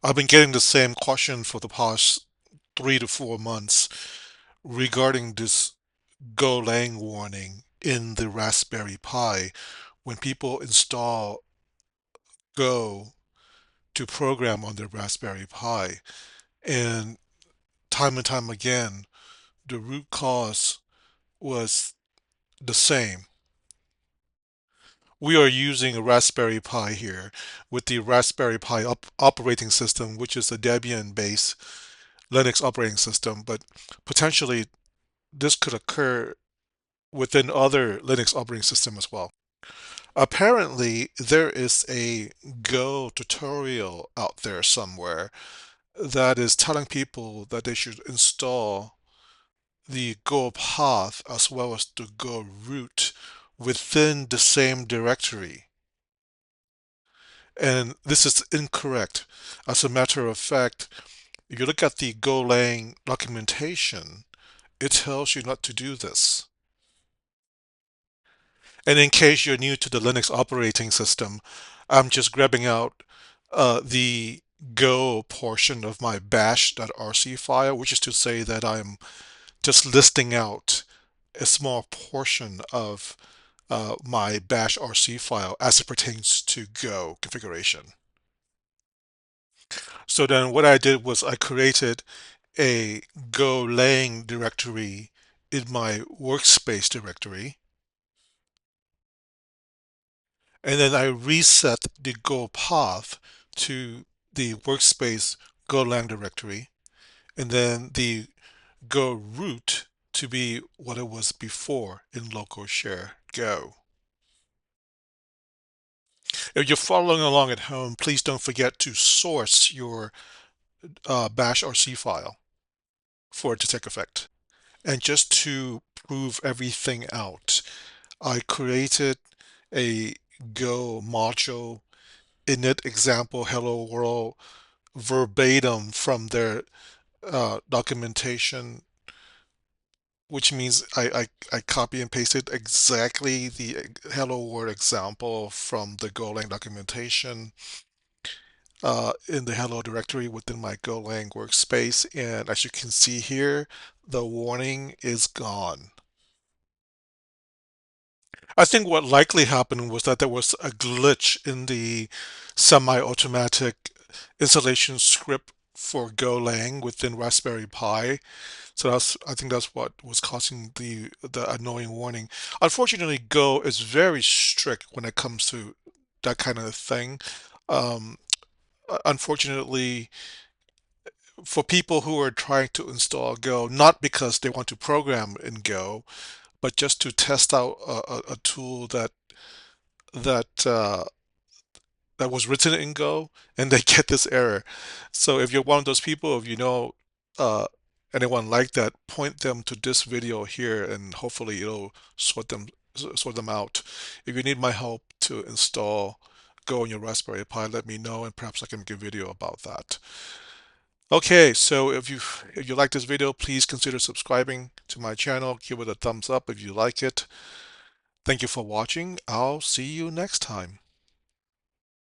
I've been getting the same question for the past 3 to 4 months regarding this Golang warning in the Raspberry Pi when people install Go to program on their Raspberry Pi. And time again, the root cause was the same. We are using a Raspberry Pi here with the Raspberry Pi operating system, which is a Debian-based Linux operating system, but potentially this could occur within other Linux operating systems as well. Apparently, there is a Go tutorial out there somewhere that is telling people that they should install the GOPATH as well as the GOROOT within the same directory. And this is incorrect. As a matter of fact, if you look at the Golang documentation, it tells you not to do this. And in case you're new to the Linux operating system, I'm just grabbing out the Go portion of my bash.rc file, which is to say that I'm just listing out a small portion of my bash rc file as it pertains to Go configuration. So then what I did was I created a Golang directory in my workspace directory. And then I reset the Go path to the workspace Golang directory, and then the Go root to be what it was before in local share Go. If you're following along at home, please don't forget to source your bash rc file for it to take effect. And just to prove everything out, I created a Go module init example hello world verbatim from their documentation, which means I copy and pasted exactly the hello world example from the Golang documentation in the hello directory within my Golang workspace. And as you can see here, the warning is gone. I think what likely happened was that there was a glitch in the semi-automatic installation script for Golang within Raspberry Pi. So I think that's what was causing the annoying warning. Unfortunately, Go is very strict when it comes to that kind of thing. Um, Unfortunately, for people who are trying to install Go, not because they want to program in Go, but just to test out a tool that that was written in Go, and they get this error. So if you're one of those people, if you know uh, anyone like that, point them to this video here, and hopefully it'll sort them out. If you need my help to install Go on your Raspberry Pi, let me know, and perhaps I can make a video about that. Okay, so if you like this video, please consider subscribing to my channel. Give it a thumbs up if you like it. Thank you for watching. I'll see you next time.